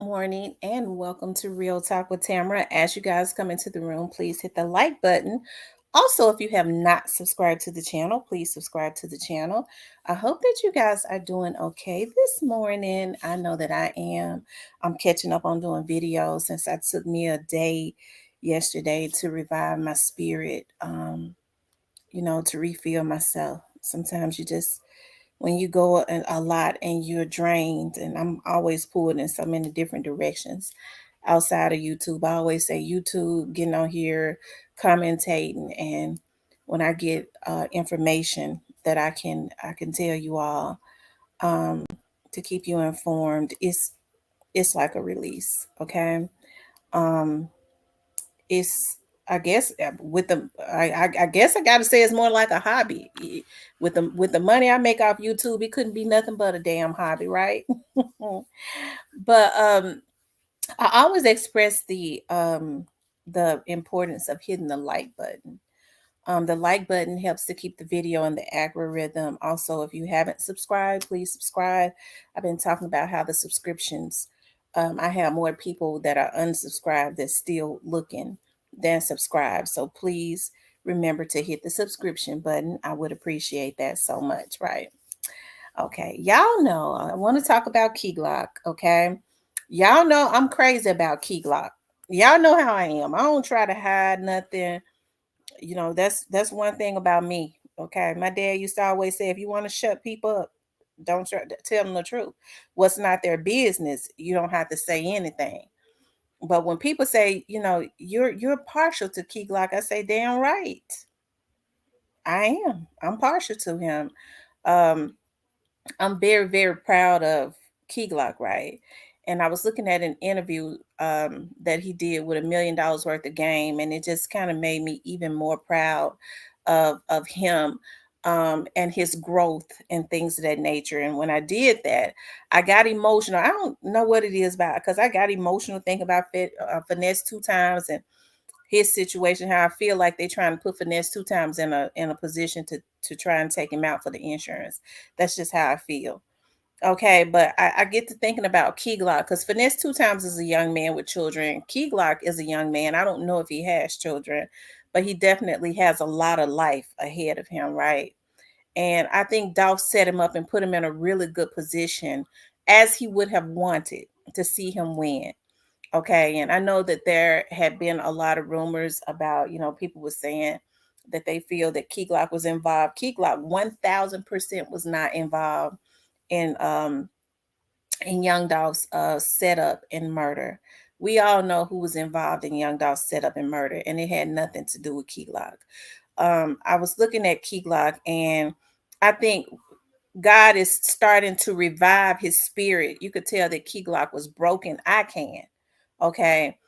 Morning and welcome to Real Talk with Tamara. As you guys come into the room, please hit the like button. Also, if you have not subscribed to the channel, please subscribe to the channel. I hope that you guys are doing okay this morning. I know that I am. I'm catching up on doing videos since I took me a day yesterday to revive my spirit, to refill myself. Sometimes you just when you go a lot and you're drained, and I'm always pulled in so many different directions outside of YouTube. I always say YouTube, getting on here, commentating, and when I get information that I can tell you all um, to keep you informed, it's like a release. Okay, um, it's I guess with the I guess I gotta say it's more like a hobby. With the money I make off YouTube, it couldn't be nothing but a damn hobby, right? But I always express the importance of hitting the like button. The like button helps to keep the video in the algorithm. Also, if you haven't subscribed, please subscribe. I've been talking about how the subscriptions, I have more people that are unsubscribed that's still looking than subscribed. So please remember to hit the subscription button. I would appreciate that so much, right? Okay, y'all know I want to talk about Key Glock. Okay, y'all know I'm crazy about Key Glock. Y'all know how I am. I don't try to hide nothing. That's one thing about me. Okay, my dad used to always say, if you want to shut people up, don't try to tell them the truth. What's not their business, you don't have to say anything. But when people say, you're partial to Key Glock, I say, damn right, I am. I'm partial to him. Um, I'm very, very proud of Key Glock, right? And I was looking at an interview that he did with $1 million worth of game, and it just kind of made me even more proud of him and his growth and things of that nature. And when I did that, I got emotional. I don't know what it is about because I got emotional thinking about finesse two times and his situation. How I feel like they trying to put finesse two times in a position to try and take him out for the insurance. That's just how I feel. Okay, but I get to thinking about Key Glock because Finesse two times is a young man with children. Key Glock is a young man. I don't know if he has children, but he definitely has a lot of life ahead of him, right? And I think Dolph set him up and put him in a really good position as he would have wanted to see him win. Okay, and I know that there had been a lot of rumors about, people were saying that they feel that Key Glock was involved. Key Glock 1000% was not involved in Young Dolph's setup and murder. We all know who was involved in Young Dolph's setup and murder, and it had nothing to do with Key Glock. I was looking at Key Glock, and I think God is starting to revive his spirit. You could tell that Key Glock was broken. I can. Okay,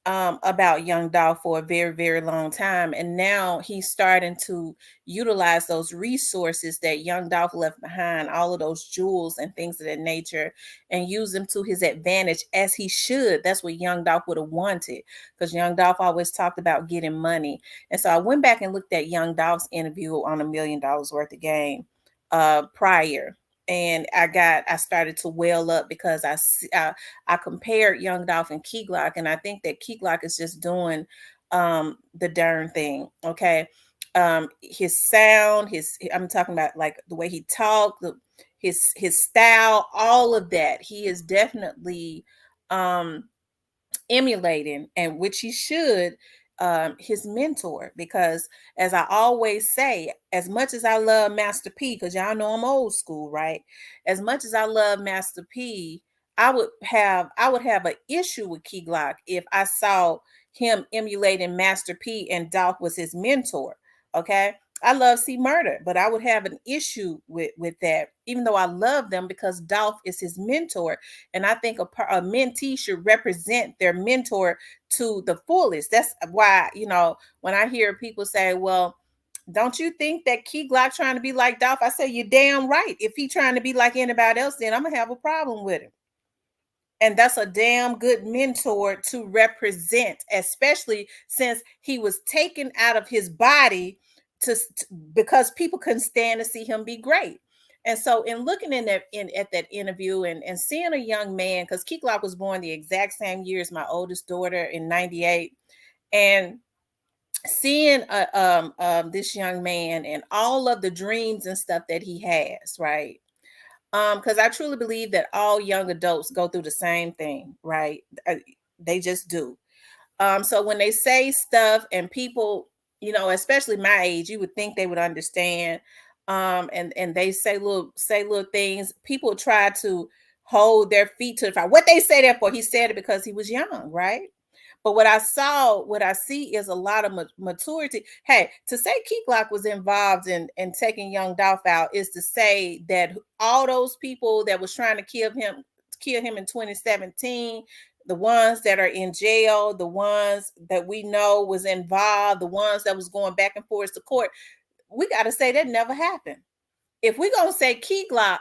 about Young Dolph for a very, very long time. And now he's starting to utilize those resources that Young Dolph left behind, all of those jewels and things of that nature, and use them to his advantage as he should. That's what Young Dolph would have wanted because Young Dolph always talked about getting money. And so I went back and looked at Young Dolph's interview on $1 million worth of game prior. And I started to well up because I compared Young Dolph and Key Glock, and I think that Key Glock is just doing the darn thing. Okay. His sound, I'm talking about like the way he talked, his style, all of that. He is definitely um emulating, and which he should, his mentor, because as I always say, as much as I love Master P, because y'all know I'm old school, right? As much as I love Master P, I would have an issue with Key Glock if I saw him emulating Master P and Dolph was his mentor. Okay. I love C Murder, but I would have an issue with that, even though I love them because Dolph is his mentor. And I think a mentee should represent their mentor to the fullest. That's why, when I hear people say, well, don't you think that Key Glock trying to be like Dolph? I say, you're damn right. If he trying to be like anybody else, then I'm going to have a problem with him. And that's a damn good mentor to represent, especially since he was taken out of his body to because people couldn't stand to see him be great. And so in looking at that interview and seeing a young man, because Key Glock was born the exact same year as my oldest daughter in 98. And seeing this young man and all of the dreams and stuff that he has, right? Because I truly believe that all young adults go through the same thing, right? They just do. So when they say stuff and people, especially my age, you would think they would understand. And they say little things. People try to hold their feet to the fire. What they say that for? He said it because he was young, right? But what I see is a lot of maturity. Hey, to say Key Glock was involved in taking Young Dolph out is to say that all those people that was trying to kill him in 2017, the ones that are in jail, the ones that we know was involved, the ones that was going back and forth to court, we got to say that never happened. If we're gonna say Key Glock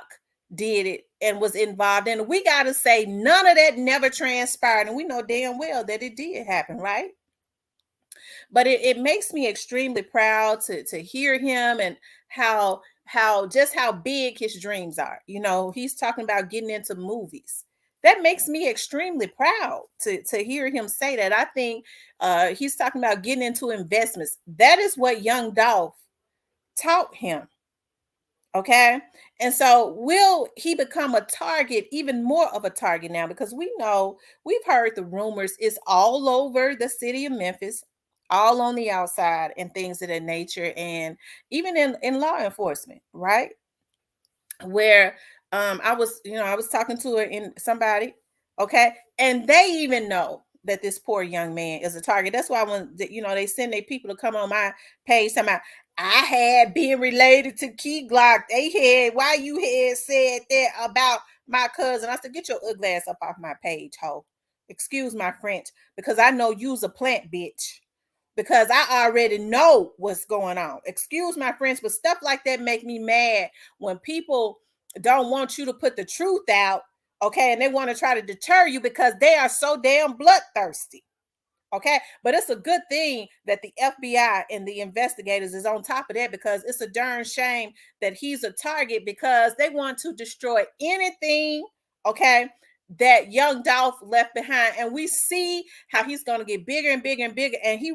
did it and was involved in it, we gotta say none of that never transpired. And we know damn well that it did happen, right? But it makes me extremely proud to hear him and how big his dreams are. He's talking about getting into movies. That makes me extremely proud to hear him say that. I think he's talking about getting into investments. That is what Young Dolph taught him. Okay. And so will he become a target, even more of a target now? Because we know we've heard the rumors it's all over the city of Memphis, all on the outside and things of that nature, and even in law enforcement, right? Where I was talking to in somebody, okay, and they even know that this poor young man is a target. That's why when they send their people to come on my page talking about I had been related to Key Glock. They had why you had said that about my cousin. I said, get your ugly ass up off my page, ho. Excuse my French, because I know you's a plant bitch. Because I already know what's going on. Excuse my French, but stuff like that make me mad when people don't want you to put the truth out, okay, and they want to try to deter you because they are so damn bloodthirsty. Okay, but it's a good thing that the FBI and the investigators is on top of that, because it's a darn shame that he's a target because they want to destroy anything, okay, that Young Dolph left behind. And we see how he's going to get bigger and bigger and bigger, and he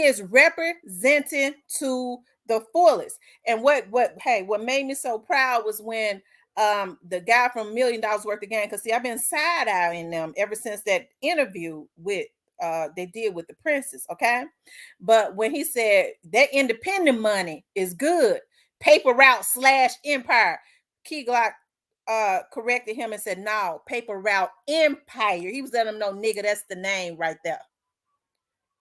is representing to the fullest. And what made me so proud was when the guy from $1,000,000 Worth of Game, because see, I've been side-eyeing them ever since that interview with they did with the princess, okay? But when he said that independent money is good, paper route / empire, Key Glock corrected him and said, no, paper route empire. He was letting them know, nigga, that's the name right there.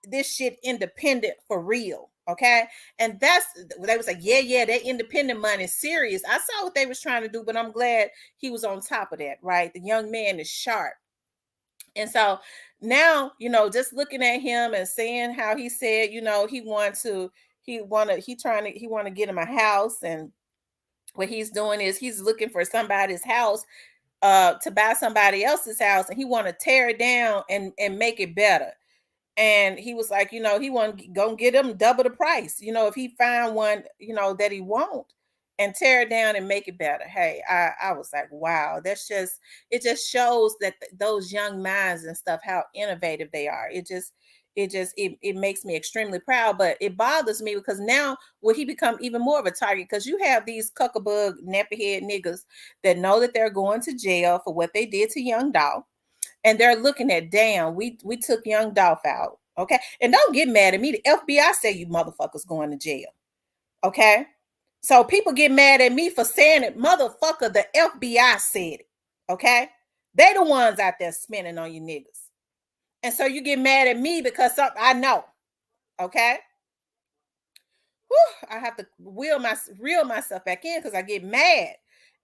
This shit independent for real, okay? And they was like, yeah, that independent money is serious. I saw what they was trying to do, but I'm glad he was on top of that, right? The young man is sharp. And so now, just looking at him and seeing how he said, he want to get him a house. And what he's doing is he's looking for somebody's house to buy somebody else's house, and he want to tear it down and make it better. And he was like, he want gonna get him double the price, if he find one, that he won't, and tear it down and make it better. Hey, I was like, wow, it just shows that those young minds and stuff, how innovative they are. It makes me extremely proud, but it bothers me because now will he become even more of a target? Because you have these cuckabug nappy head niggas that know that they're going to jail for what they did to Young Dolph, and they're looking at, damn, we took Young Dolph out, okay? And don't get mad at me. The FBI say you motherfuckers going to jail, okay? So people get mad at me for saying it, motherfucker. The FBI said it, okay? They the ones out there spinning on you niggas, and so you get mad at me because I know, okay? Whew, I have to reel myself back in because I get mad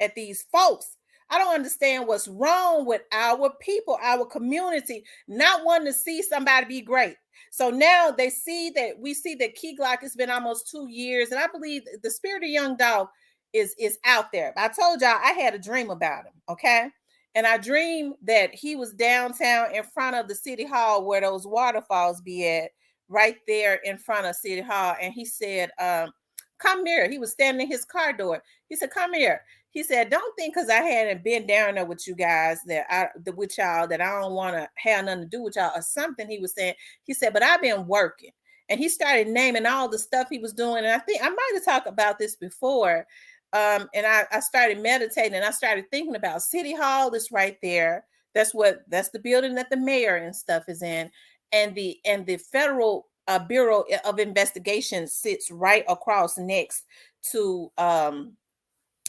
at these folks. I don't understand what's wrong with our people, our community, not wanting to see somebody be great. So now we see that Key Glock has been almost 2 years, and I believe the spirit of Young Dolph is out there. I told y'all I had a dream about him, okay? And I dreamed that he was downtown in front of the city hall where those waterfalls be at, right there in front of City Hall. And he said, come here. He was standing in his car door. He said, come here. He said, don't think because I hadn't been down there with you guys with y'all that I don't want to have nothing to do with y'all or something. He was saying, he said, but I've been working. And he started naming all the stuff he was doing. And I think I might have talked about this before. And I started meditating and I started thinking about City Hall is right there. That's the building that the mayor and stuff is in. And the federal Bureau of Investigation sits right across next to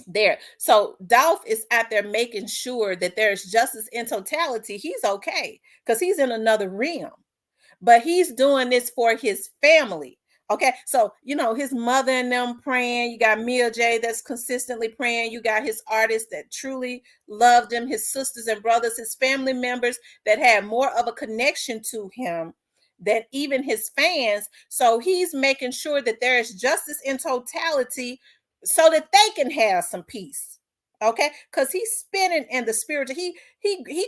there. So Dolph is out there making sure that there's justice in totality. He's okay because he's in another realm, but he's doing this for his family. Okay, so his mother and them praying. You got Mia J that's consistently praying. You got his artists that truly loved him, his sisters and brothers, his family members that had more of a connection to him than even his fans. So he's making sure that there is justice in totality so that they can have some peace. Okay, because he's spinning in the spiritual. He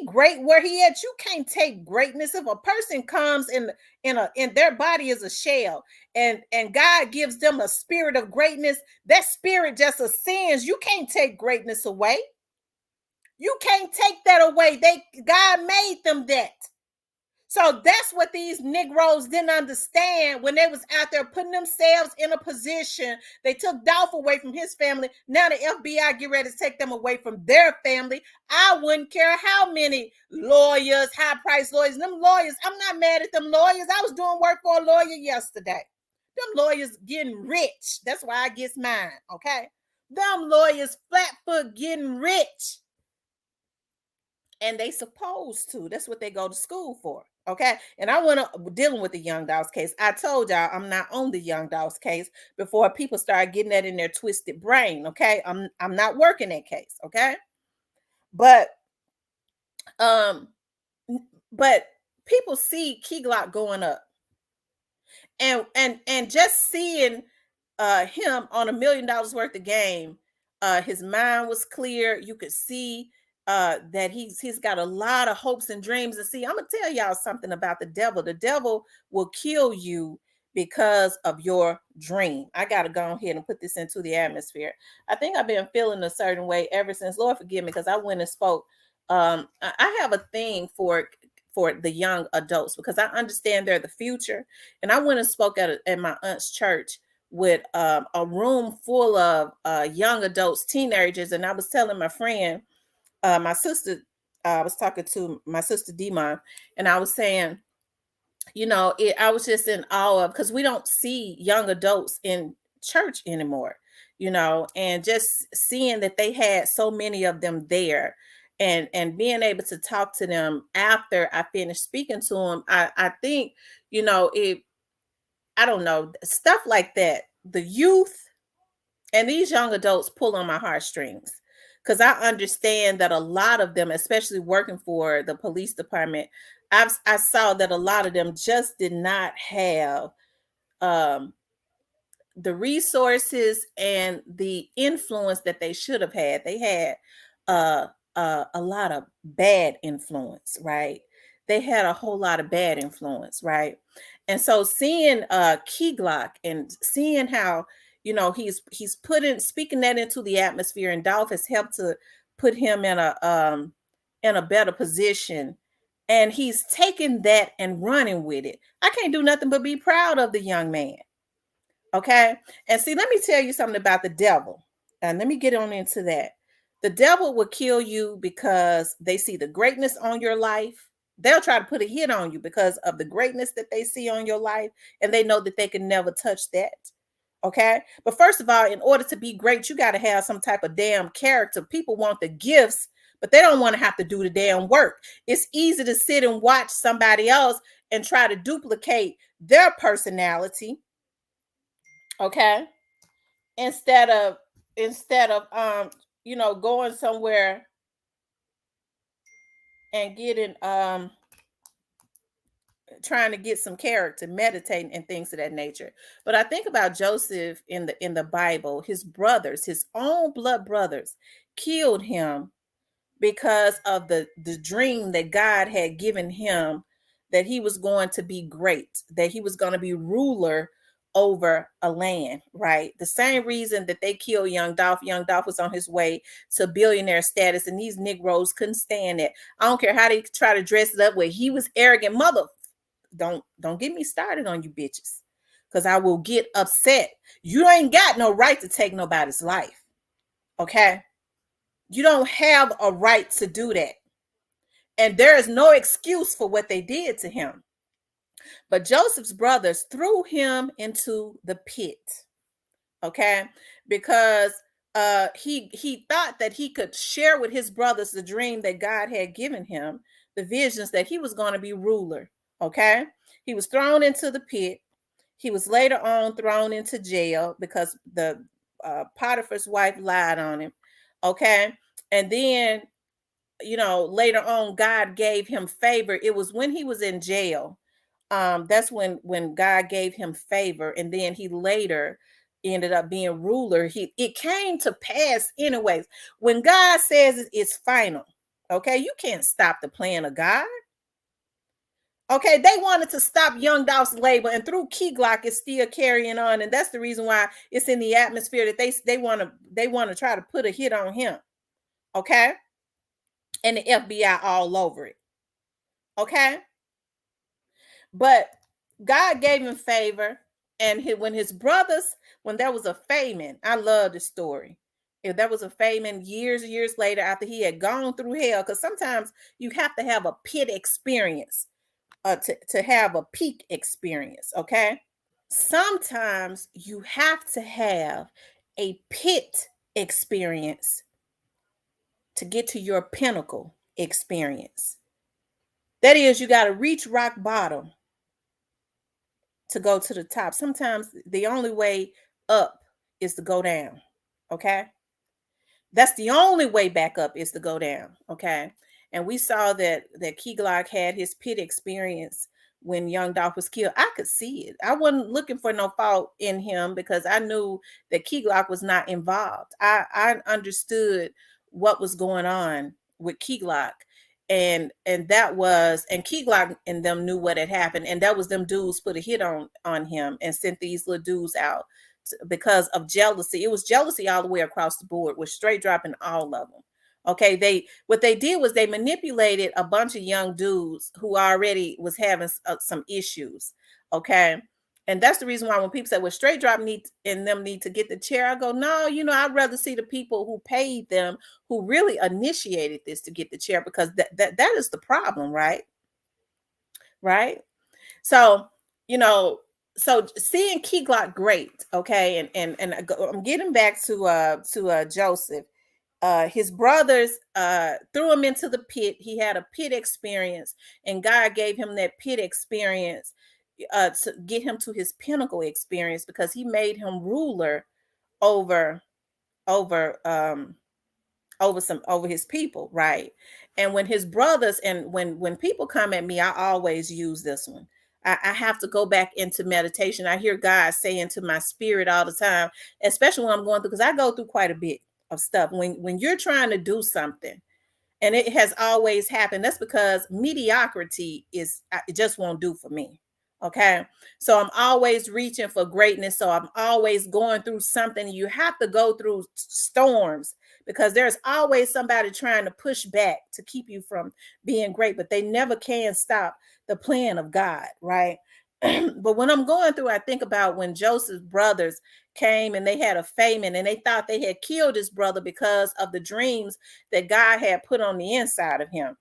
great where he at. You can't take greatness if a person comes in their body is a shell, and God gives them a spirit of greatness. That spirit just ascends. You can't take greatness away. You can't take that away. God made them that. So that's what these Negroes didn't understand when they was out there putting themselves in a position. They took Dolph away from his family. Now the FBI get ready to take them away from their family. I wouldn't care how many lawyers, high-priced lawyers, them lawyers, I'm not mad at them lawyers. I was doing work for a lawyer yesterday. Them lawyers getting rich. That's why I get mine, okay? Them lawyers flat-foot getting rich. And they supposed to. That's what they go to school for. Okay. And I went dealing with the Young Dolls case. I told y'all I'm not on the Young Dolls case before people start getting that in their twisted brain. Okay. I'm not working that case. Okay. But people see Key Glock going up. And just seeing him on $1 million worth of game, his mind was clear. You could see that he's got a lot of hopes and dreams. And see, I'm gonna tell y'all something about the devil. The devil will kill you because of your dream. I gotta go ahead and put this into the atmosphere. I think I've been feeling a certain way ever since. Lord forgive me, because I went and spoke. I have a thing for the young adults because I understand they're the future. And I went and spoke at my aunt's church with a room full of young adults, teenagers, and I was telling my friend, my sister, I was talking to my sister Demon, and I was saying, I was just in awe of, because we don't see young adults in church anymore, and just seeing that they had so many of them there, and being able to talk to them after I finished speaking to them, I think, I don't know, stuff like that. The youth and these young adults pull on my heartstrings. Because I understand that a lot of them, especially working for the police department, I saw that a lot of them just did not have the resources and the influence that they should have had. They had a lot of bad influence, right? They had a whole lot of bad influence, right? And so seeing Key Glock and seeing how he's speaking that into the atmosphere, and Dolph has helped to put him in a better position, and he's taking that and running with it. I can't do nothing but be proud of the young man. Okay. And see, let me tell you something about the devil. And let me get on into that. The devil will kill you because they see the greatness on your life. They'll try to put a hit on you because of the greatness that they see on your life. And they know that they can never touch that. Okay. But first of all, in order to be great, you got to have some type of damn character. People want the gifts, but they don't want to have to do the damn work. It's easy to sit and watch somebody else and try to duplicate their personality. Okay. Instead of going somewhere and getting trying to get some character, meditating and things of that nature. But I think about Joseph in the Bible. His brothers, his own blood brothers, killed him because of the dream that God had given him, that he was going to be great, that he was going to be ruler over a land, right? The same reason that they killed Young Dolph. Young Dolph was on his way to billionaire status, and these Negroes couldn't stand it. I don't care how they try to dress it up where he was arrogant. Mother, don't get me started on you bitches, because I will get upset. You ain't got no right to take nobody's life. Okay? You don't have a right to do that. And there is no excuse for what they did to him. But Joseph's brothers threw him into the pit. Okay? Because he thought that he could share with his brothers the dream that God had given him, the visions that he was going to be ruler. Okay? He was thrown into the pit. He was later on thrown into jail because the Potiphar's wife lied on him. Okay? And then, later on, God gave him favor. It was when he was in jail. That's when God gave him favor, and then he later ended up being ruler. It came to pass anyways. When God says it's final, okay, you can't stop the plan of God. Okay, they wanted to stop Young Dolph's labor, and through Key Glock, it's still carrying on, and that's the reason why it's in the atmosphere that they want to try to put a hit on him. Okay, and the FBI all over it. Okay, but God gave him favor, and when his brothers, when there was a famine, I love the story. If there was a famine years and years later after he had gone through hell, because sometimes you have to have a pit experience to have a peak experience. Okay, sometimes you have to have a pit experience to get to your pinnacle experience. That is, you got to reach rock bottom to go to the top. Sometimes the only way up is to go down. Okay. That's the only way back up is to go down. Okay. And we saw that Key Glock had his pit experience when Young Dolph was killed. I could see it. I wasn't looking for no fault in him because I knew that Key Glock was not involved. I understood what was going on with Key Glock. And that was, and Key Glock and them knew what had happened, and that was them dudes put a hit on him and sent these little dudes out because of jealousy. It was jealousy all the way across the board, with straight dropping all of them. Okay, what they did was they manipulated a bunch of young dudes who already was having some issues. Okay, and that's the reason why when people say, well, straight drop need to get the chair, I go, no, I'd rather see the people who paid them, who really initiated this to get the chair, because that is the problem, right? Right. So, so seeing Key Glock, great. Okay, and I'm getting back to Joseph. His brothers threw him into the pit. He had a pit experience, and God gave him that pit experience to get him to his pinnacle experience, because he made him ruler over over over his people, right? And when his brothers, and when people come at me, I always use this one. I have to go back into meditation. I hear God saying to my spirit all the time, especially when I'm going through, because I go through quite a bit of stuff. When you're trying to do something, and it has always happened, that's because mediocrity it just won't do for me. Okay, so I'm always reaching for greatness, so I'm always going through something. You have to go through storms, because there's always somebody trying to push back to keep you from being great, but they never can stop the plan of God, right? But when I'm going through, I think about when Joseph's brothers came and they had a famine, and they thought they had killed his brother because of the dreams that God had put on the inside of him.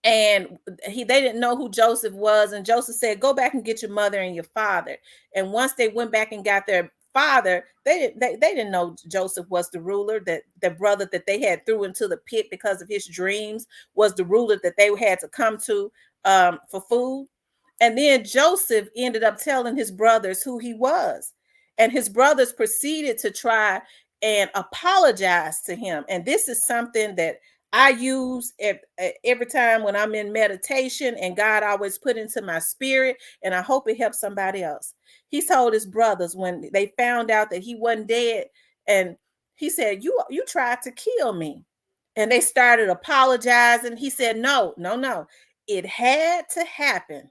And they didn't know who Joseph was. And Joseph said, go back and get your mother and your father. And once they went back and got their father, they didn't know Joseph was the ruler, that the brother that they had threw into the pit because of his dreams was the ruler that they had to come to for food. And then Joseph ended up telling his brothers who he was. And his brothers proceeded to try and apologize to him. And this is something that I use every time when I'm in meditation, and God always put into my spirit, and I hope it helps somebody else. He told his brothers when they found out that he wasn't dead, and he said, you tried to kill me. And they started apologizing. He said, no. It had to happen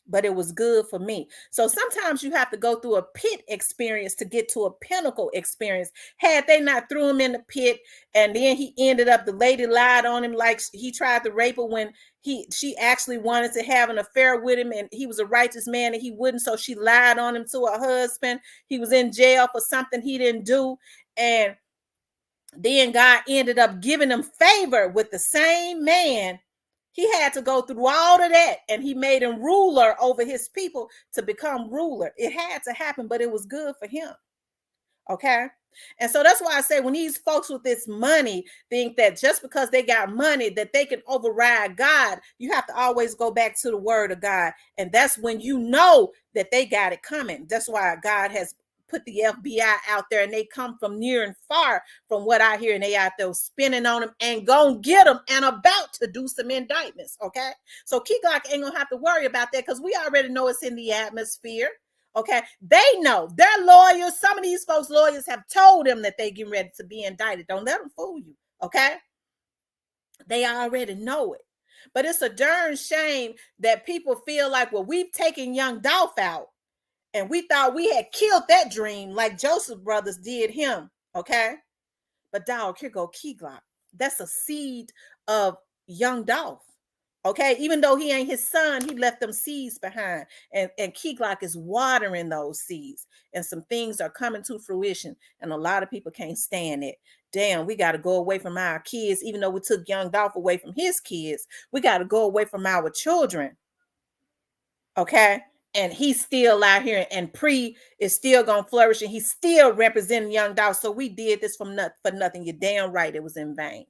but it was good for me. So sometimes you have to go through a pit experience to get to a pinnacle experience. Had they not threw him in the pit, and then he ended up, the lady lied on him, like he tried to rape her when she actually wanted to have an affair with him, and he was a righteous man and he wouldn't, so she lied on him to her husband. He was in jail for something he didn't do, and then God ended up giving him favor with the same man. He had to go through all of that, and he made him ruler over his people to become ruler. It had to happen, but it was good for him. Okay. And so that's why I say, when these folks with this money think that just because they got money that they can override God, you have to always go back to the word of God. And that's when you know that they got it coming. That's why God has put the FBI out there, and they come from near and far from what I hear, and they out there spinning on them and gonna get them and about to do some indictments. Okay. So Key Glock ain't gonna have to worry about that, because we already know it's in the atmosphere. Okay, they know, their lawyers, some of these folks' lawyers have told them that they getting ready to be indicted. Don't let them fool you. Okay, they already know it. But it's a darn shame that people feel like, well, we've taken young Dolph out, and we thought we had killed that dream like Joseph Brothers did him. Okay, but dog, here go Key Glock. That's a seed of young Dolph. Okay, even though he ain't his son, he left them seeds behind, and Key Glock is watering those seeds, and some things are coming to fruition, and a lot of people can't stand it. Damn, we got to go away from our kids, even though we took young Dolph away from his kids. We got to go away from our children. Okay, and he's still out here, and Pre is still gonna flourish, and he's still representing young Dolph. So we did this for nothing. You're damn right, it was in vain.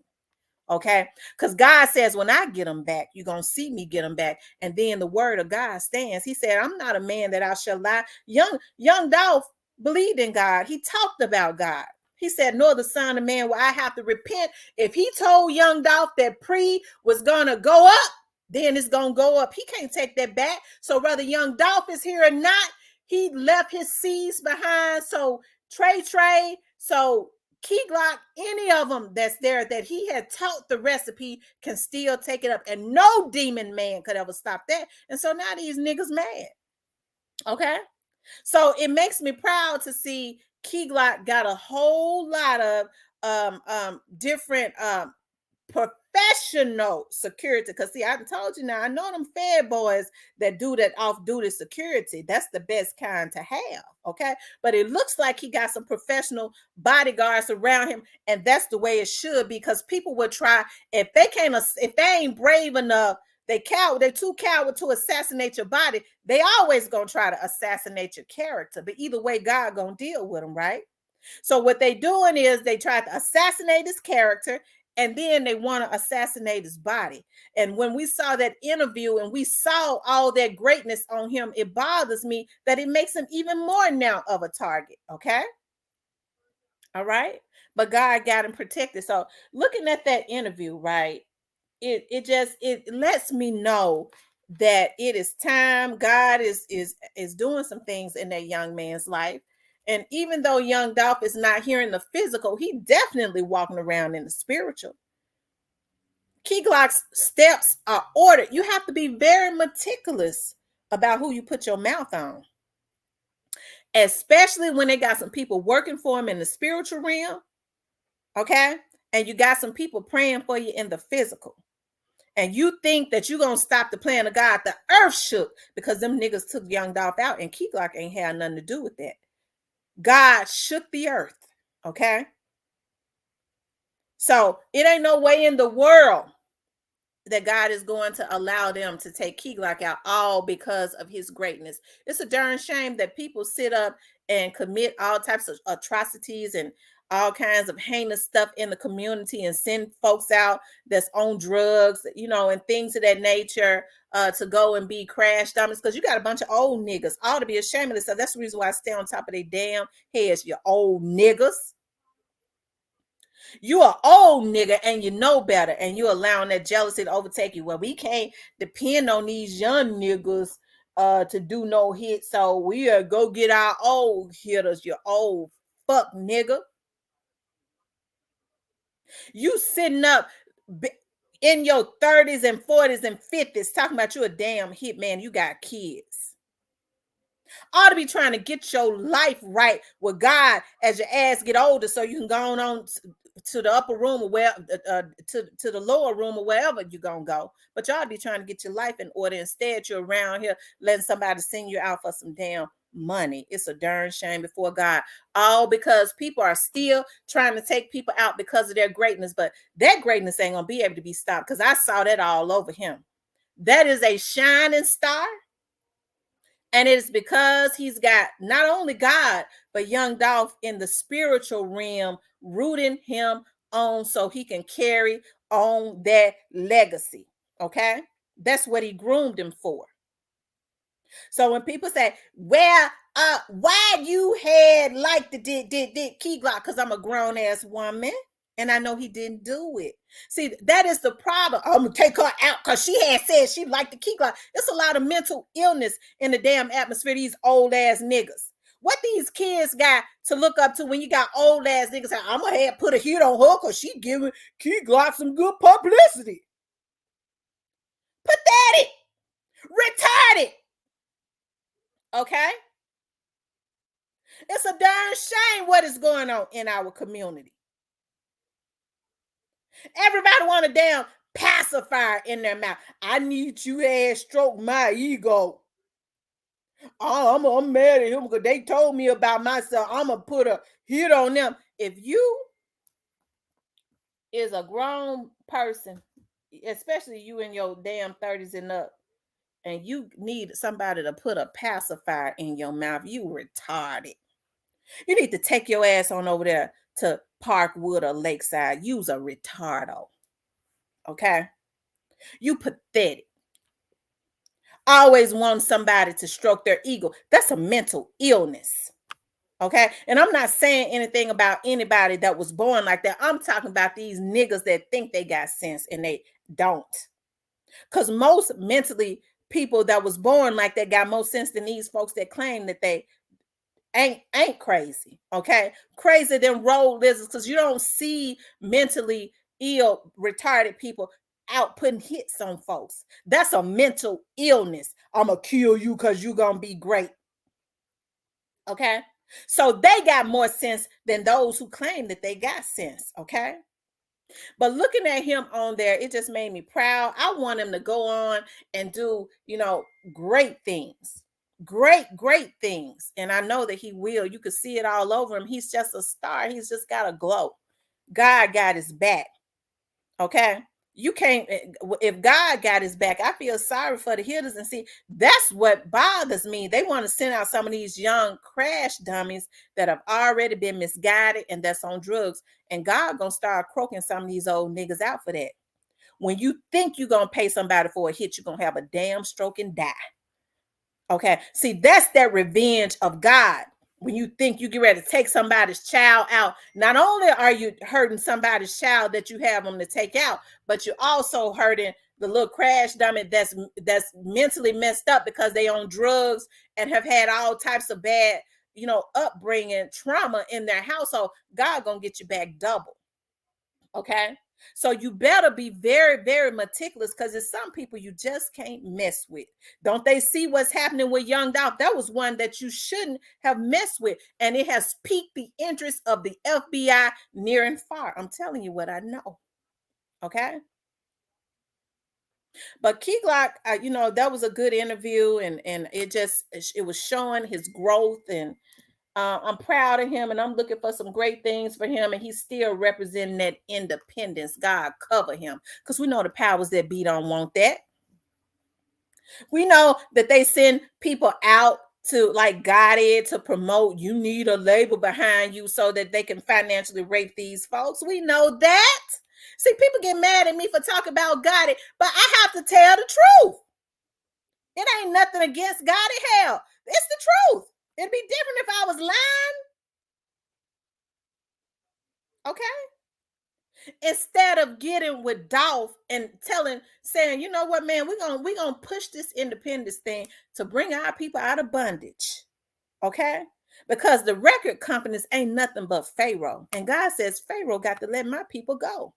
Okay, because God says, when I get them back, you're gonna see me get them back. And then the word of God stands. He said, I'm not a man that I shall lie. Young Dolph believed in God. He talked about God. He said, nor the son of man will I have to repent. If he told young Dolph that Pre was gonna go up, then it's gonna go up. He can't take that back. So whether young Dolph is here or not, he left his seeds behind. So Trey, so Key Glock, any of them that's there that he had taught the recipe can still take it up, and no demon man could ever stop that. And so now these niggas mad. Okay, so it makes me proud to see Key Glock got a whole lot of different professional security. Because see, I told you now, I know them Fed boys that do that off-duty security. That's the best kind to have. Okay, but it looks like he got some professional bodyguards around him, and that's the way it should be. Because people will try, if they ain't brave enough, they're too coward to assassinate your body. They always gonna try to assassinate your character. But either way, God gonna deal with them, right? So what they doing is they try to assassinate his character, and then they want to assassinate his body. And when we saw that interview and we saw all that greatness on him, it bothers me that it makes him even more now of a target. Okay. All right. But God got him protected. So looking at that interview, right, it lets me know that it is time. God is doing some things in that young man's life. And even though young Dolph is not here in the physical, he definitely walking around in the spiritual. Key Glock's steps are ordered. You have to be very meticulous about who you put your mouth on, especially when they got some people working for him in the spiritual realm. Okay. And you got some people praying for you in the physical. And you think that you're going to stop the plan of God. The earth shook because them niggas took young Dolph out, and Key Glock ain't had nothing to do with that. God shook the earth. Okay. So it ain't no way in the world that God is going to allow them to take Key Glock out, all because of his greatness. It's a darn shame that people sit up and commit all types of atrocities and all kinds of heinous stuff in the community and send folks out that's on drugs, and things of that nature, to go and be crash dummies. Because you got a bunch of old niggas, ought to be ashamed of this stuff. That's the reason why I stay on top of their damn heads, you old niggas. You are old nigga and you know better, and you allowing that jealousy to overtake you. Well, we can't depend on these young niggas to do no hit, so we go get our old hitters, you old fuck nigga. You sitting up, in your 30s and 40s and 50s talking about you a damn hitman, you got kids. Ought to be trying to get your life right with God as your ass get older, so you can go on to the upper room or where to the lower room or wherever you're gonna go. But y'all be trying to get your life in order. Instead, you're around here letting somebody send you out for some damn money. It's a darn shame before God. All because people are still trying to take people out because of their greatness, but that greatness ain't gonna be able to be stopped, because I saw that all over him. That is a shining star. And it is because he's got not only God, but young Dolph in the spiritual realm rooting him on so he can carry on that legacy. Okay. That's what he groomed him for. So when people say, well, why you had like the did Key Glock? Because I'm a grown ass woman and I know he didn't do it. See, that is the problem. I'm gonna take her out because she had said she liked the Key Glock. It's a lot of mental illness in the damn atmosphere, these old ass niggas. What these kids got to look up to when you got old ass niggas say, I'm gonna have put a hit on her because she giving Key Glock some good publicity. Pathetic, retarded. Okay? It's a darn shame what is going on in our community. Everybody want a damn pacifier in their mouth. I need you to stroke my ego. Oh, I'm mad at him because they told me about myself. I'm going to put a hit on them. If you is a grown person, especially you in your damn 30s and up, and you need somebody to put a pacifier in your mouth, you retarded. You need to take your ass on over there to Parkwood or Lakeside. Use a retardo. Okay? You pathetic. Always want somebody to stroke their ego. That's a mental illness. Okay? And I'm not saying anything about anybody that was born like that. I'm talking about these niggas that think they got sense and they don't. Because most mentally people that was born like that got more sense than these folks that claim that they ain't crazy. Okay, crazy than road lizards, because you don't see mentally ill retarded people out putting hits on folks. That's a mental illness. I'm gonna kill you because you're gonna be great. Okay, so they got more sense than those who claim that they got sense. Okay, but looking at him on there, it just made me proud. I want him to go on and do, great things. Great things. And I know that he will. You can see it all over him. He's just a star. He's just got a glow. God got his back. Okay. You can't, if God got his back, I feel sorry for the hitters. And see, that's what bothers me. They want to send out some of these young crash dummies that have already been misguided and that's on drugs. And God gonna start croaking some of these old niggas out for that. When you think you're gonna pay somebody for a hit, you're gonna have a damn stroke and die. Okay. See, that's that revenge of God. When you think you get ready to take somebody's child out, not only are you hurting somebody's child that you have them to take out, but you're also hurting the little crash dummy that's mentally messed up because they on drugs and have had all types of bad, upbringing, trauma in their household. God gonna get you back double. Okay. So you better be very, very meticulous, because there's some people you just can't mess with. Don't they see what's happening with Young Dolph? That was one that you shouldn't have messed with. And it has piqued the interest of the FBI near and far. I'm telling you what I know. Okay. But Key Glock, that was a good interview, and it was showing his growth, and I'm proud of him, and I'm looking for some great things for him. And he's still representing that independence. God cover him, because we know the powers that be don't want that. We know that they send people out to like Gotti to promote. You need a label behind you so that they can financially rape these folks. We know that. See, people get mad at me for talking about Gotti, but I have to tell the truth. It ain't nothing against Gotti. Hell, it's the truth. It'd be different if I was lying. Okay. Instead of getting with Dolph and saying, you know what, man, we're gonna push this independence thing to bring our people out of bondage. Okay. Because the record companies ain't nothing but Pharaoh. And God says Pharaoh got to let my people go.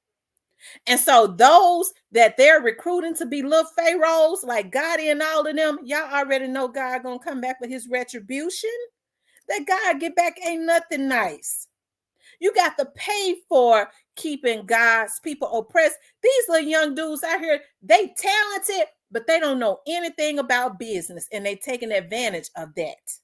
And so those that they're recruiting to be little pharaohs, like God and all of them, y'all already know God gonna come back with his retribution. That God get back ain't nothing nice. You got to pay for keeping God's people oppressed. These little young dudes out here, they talented, but they don't know anything about business, and they taking advantage of that.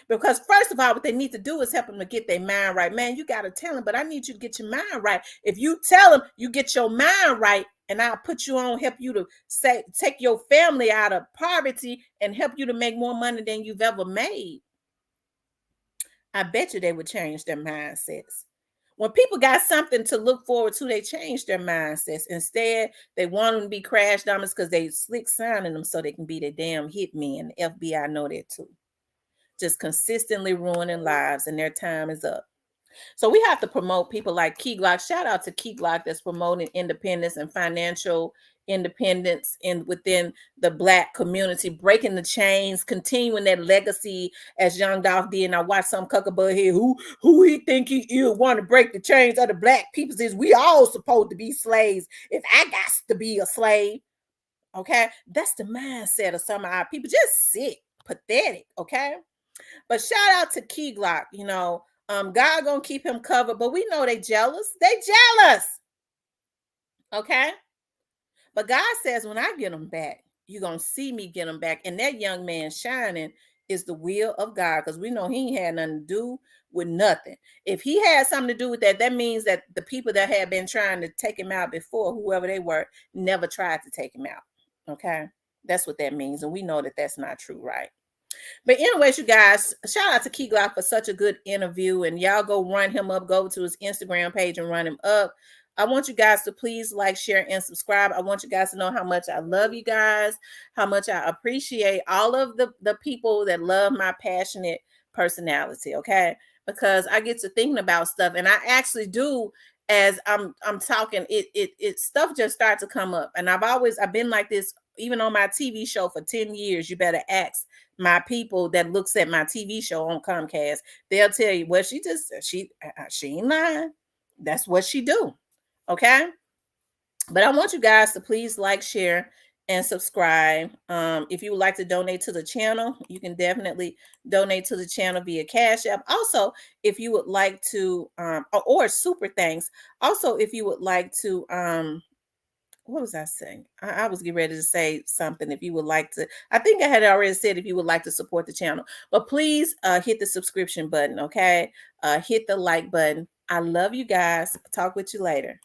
Because first of all, what they need to do is help them to get their mind right. Man, you got a talent, but I need you to get your mind right. If you tell them you get your mind right, and I'll put you on, help you to say, take your family out of poverty and help you to make more money than you've ever made, I bet you they would change their mindsets. When people got something to look forward to, they change their mindsets. Instead, they want them to be crash dummies because they slick signing them so they can be the damn hitmen. The FBI know that too. Just consistently ruining lives, and their time is up. So we have to promote people like Key Glock. Shout out to Key Glock that's promoting independence and financial independence within the Black community, breaking the chains, continuing that legacy as Young Dolph did. And I watched some cuckabug here who he think he want to break the chains of the Black people. Is we all supposed to be slaves. If I got to be a slave, okay, that's the mindset of some of our people. Just sick, pathetic, okay. But shout out to Key Glock, God gonna keep him covered, but we know they jealous. They jealous. Okay. But God says, when I get them back, you're gonna see me get them back. And that young man shining is the will of God, because we know he ain't had nothing to do with nothing. If he had something to do with that, that means that the people that had been trying to take him out before, whoever they were, never tried to take him out. Okay. That's what that means. And we know that that's not true, right? But anyways, you guys, shout out to Key Glock for such a good interview. And y'all go run him up, go to his Instagram page and run him up. I want you guys to please like, share, and subscribe. I want you guys to know how much I love you guys, how much I appreciate all of the people that love my passionate personality, okay? Because I get to thinking about stuff, and I actually do. As I'm talking, it stuff just starts to come up. And I've been like this even on my TV show for 10 years. You better ask my people that looks at my TV show on Comcast. They'll tell you, well, she ain't lying. That's what she do. Okay. But I want you guys to please like, share, and subscribe. If you would like to donate to the channel, you can definitely donate to the channel via Cash App. Also, if you would like to, or super thanks. Also, if you would like to, what was I saying? I was getting ready to say something. If you would like to, I think I had already said if you would like to support the channel, but please hit the subscription button, okay? Hit the like button. I love you guys. Talk with you later.